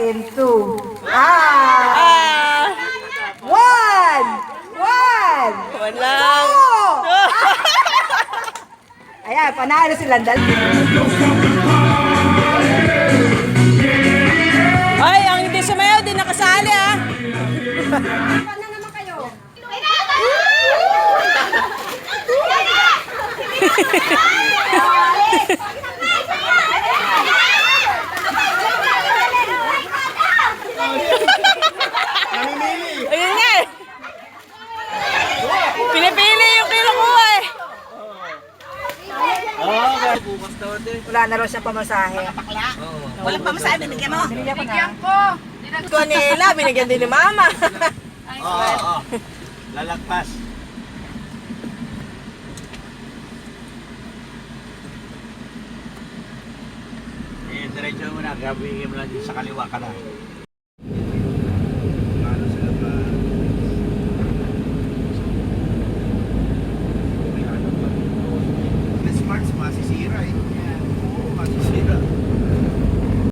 in 2. One! Wala. Two! Ayan, panalo si Landal. Ay, ang hindi sumayaw, di nakasali ah. Paano naman kayo? Ayun nga eh. Pinipili yung kinukuha eh. Wala na raw siya pamasahe. Walang pamasahe, binigyan mo. Binigyan ko na. Ko nila, binigyan din ni Mama. Oo. Lalagpas. Diretso mo na, gabigin mo lang din sa kaliwa ka na.